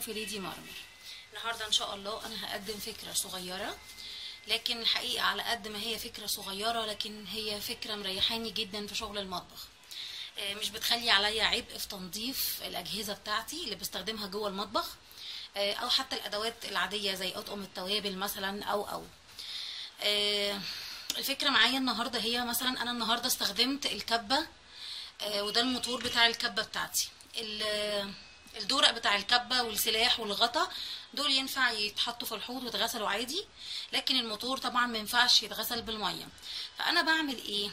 في ليدي مرمر. النهارده ان شاء الله انا هقدم فكره صغيره، لكن الحقيقه على قد ما هي فكره صغيره لكن هي فكره مريحاني جدا في شغل المطبخ. مش بتخلي عليا عبء في تنظيف الاجهزه بتاعتي اللي بستخدمها جوه المطبخ، او حتى الادوات العاديه زي اطقم التوابل مثلا او الفكره معايا النهارده هي مثلا انا النهارده استخدمت الكبه، وده الموتور بتاع الكبه بتاعتي. الدورق بتاع الكبه والسلاح والغطا دول ينفع يتحطوا في الحوض ويتغسلوا عادي، لكن الموتور طبعا ما ينفعش يتغسل بالميه. فانا بعمل ايه؟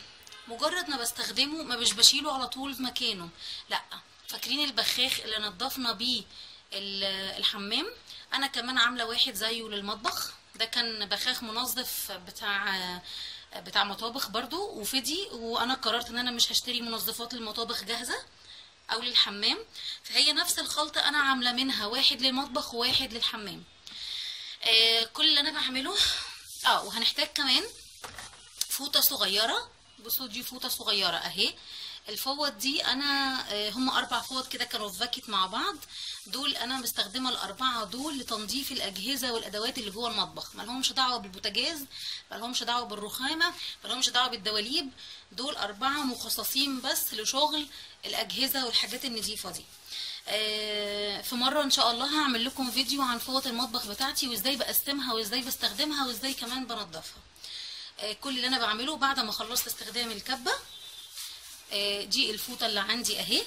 مجرد ما بستخدمه ما مش بشيله على طول في مكانه، لا. فاكرين البخاخ اللي نضفنا بيه الحمام؟ انا كمان عامله واحد زيه للمطبخ. ده كان بخاخ منظف بتاع مطابخ برضو وفدي، وانا قررت ان انا مش هشتري منظفات للمطابخ جاهزه او للحمام، فهي نفس الخلطه انا عامله منها واحد للمطبخ وواحد للحمام. كل اللي انا بعمله وهنحتاج كمان فوطه صغيره. بصوا دي فوطه صغيره اهي. الفوط دي انا هم 4 فوط كده كانوا في باكيت مع بعض. دول انا مستخدمه ال4 دول لتنظيف الاجهزه والادوات اللي جوه المطبخ، مالهمش دعوه بالبوتاجاز، مالهمش دعوه بالرخامه، مالهمش دعوه بالدواليب. دول 4 مخصصين بس لشغل الاجهزه والحاجات النظيفه دي. في مره ان شاء الله هعمل لكم فيديو عن فوط المطبخ بتاعتي وازاي بقسمها وازاي بستخدمها وازاي كمان بنضفها. كل اللي انا بعمله بعد ما خلصت استخدام الكبه، دي الفوطه اللي عندي اهي.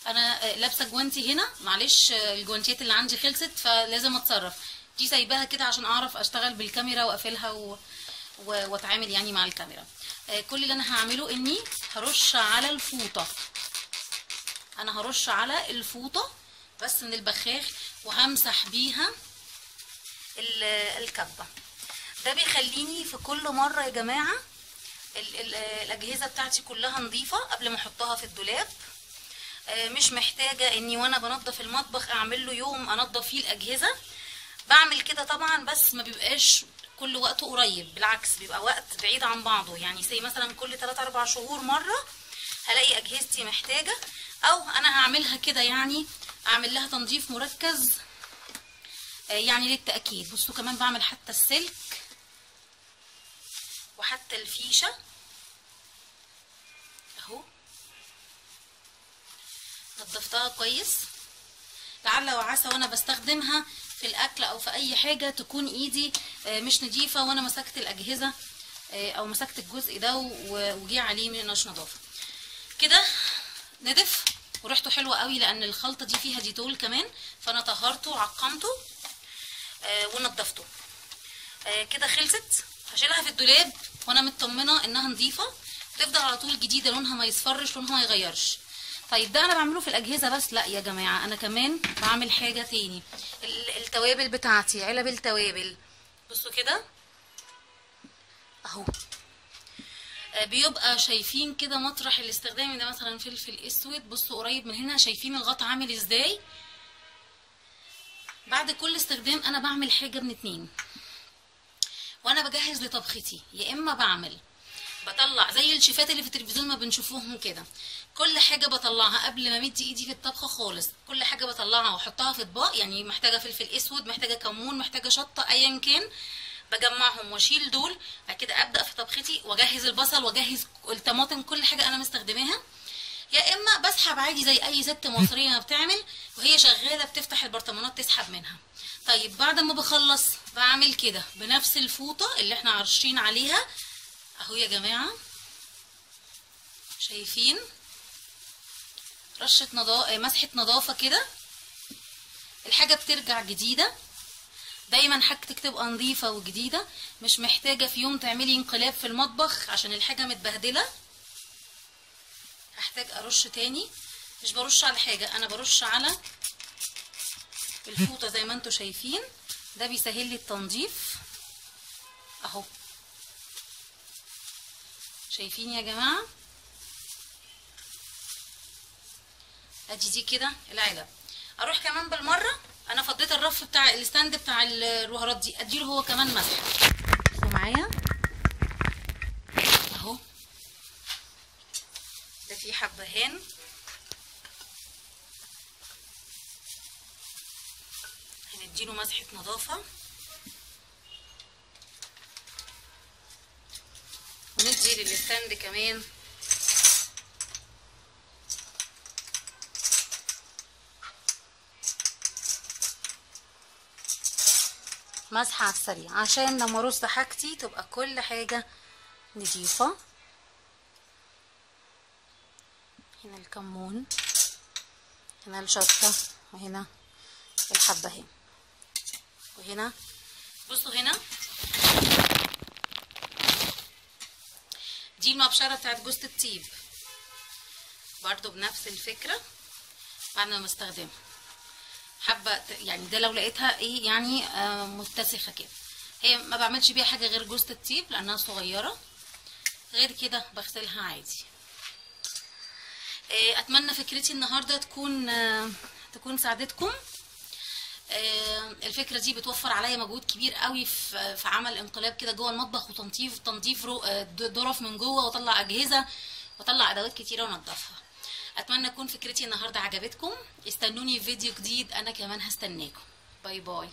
انا لابسه جوانتي هنا، معلش الجوانتيات اللي عندي خلصت فلازم اتصرف. دي سايباها كده عشان اعرف اشتغل بالكاميرا واقفلها واتعامل يعني مع الكاميرا. كل اللي انا هعمله اني هرش على الفوطه. انا هرش على الفوطه بس من البخاخ وهمسح بيها الكبه. ده بيخليني في كل مره يا جماعه الاجهزه بتاعتي كلها نظيفه قبل ما احطها في الدولاب. مش محتاجه اني وانا بنظف المطبخ اعمل له يوم انظف فيه الاجهزه. بعمل كده طبعا بس ما بيبقاش كل وقت قريب، بالعكس بيبقى وقت بعيد عن بعضه. يعني زي مثلا كل 3-4 شهور مره هلاقي اجهزتي محتاجه، او انا هعملها كده يعني اعمل لها تنظيف مركز يعني للتاكيد. بصوا كمان بعمل حتى السلك وحتى الفيشه اهو، نضفتها كويس لعل وعسى وانا بستخدمها في الاكل او في اي حاجه تكون ايدي مش نظيفه وانا مسكت الاجهزه او مسكت الجزء ده وجي عليه منش نظافه. كده نضف وريحته حلوه قوي لان الخلطه دي فيها ديتول كمان، فانا طهرته وعقمته ونضفته. كده خلصت. هشيلها في الدولاب وانا مطمنه انها نظيفه، تفضل على طول جديده، لونها ما يصفرش، لونها ما يغيرش. طيب ده انا بعمله في الاجهزه بس، لا يا جماعه انا كمان بعمل حاجه تاني. التوابل بتاعتي، علب التوابل بصوا كده اهو، بيبقى شايفين كده مطرح الاستخدام ده مثلا فلفل اسود. بصوا قريب من هنا شايفين الغطا عامل ازاي. بعد كل استخدام انا بعمل حاجه من 2 وانا بجهز لطبختي. يا اما بطلع زي الشيفات اللي في التلفزيون ما بنشوفوهم كده، كل حاجه بطلعها قبل ما امد ايدي في الطبخه خالص. كل حاجه بطلعها واحطها في اطباق، يعني محتاجه فلفل اسود، محتاجه كمون، محتاجه شطه، ايا كان بجمعهم واشيل دول. بعد كده ابدا في طبختي واجهز البصل واجهز الطماطم، كل حاجه انا مستخدماها. يا اما بسحب عادي زي اي ست مصريه ما بتعمل وهي شغاله بتفتح البرطمانات تسحب منها. طيب بعد ما بخلص بعمل كده بنفس الفوطه اللي احنا عارشين عليها اهو يا جماعه، شايفين رشه مسحه نظافه كده. الحاجه بترجع جديده. دايما حاجتك تبقى نظيفه وجديده، مش محتاجه في يوم تعملي انقلاب في المطبخ عشان الحاجه متبهدله. هحتاج ارش تاني. مش برش على حاجه، انا برش على الفوطه زي ما انتم شايفين. ده بيسهل لي التنظيف اهو، شايفين يا جماعه. ادي دي كده العلب. اروح كمان بالمره، انا فضيت الرف بتاع الستاند بتاع البهارات دي، اديله هو كمان مسح. بصوا معايا اهو، ده فيه حبهان نديله مسحة نظافة، وندي للستاند كمان مسحة على السريع عشان لما ارص حاجتي تبقى كل حاجة نضيفة. هنا الكمون، هنا الشطة، وهنا الحبهان، وهنا بصوا هنا دي المبشرة بتاعت جوزة الطيب برضو بنفس الفكرة بعد ما استخدمها. حابة يعني ده لو لقيتها ايه يعني متسخة كده، هي ما بعملش بيها حاجة غير جوزة الطيب لانها صغيرة، غير كده بغسلها عادي. اتمنى فكرتي النهارده تكون ساعدتكم. الفكره دي بتوفر عليا مجهود كبير قوي في عمل انقلاب كده جوه المطبخ، وتنظيف ظرف من جوه، واطلع اجهزه واطلع ادوات كتيره وانضفها. اتمنى تكون فكرتي النهارده عجبتكم. استنوني في فيديو جديد، انا كمان هستناكم. باي باي.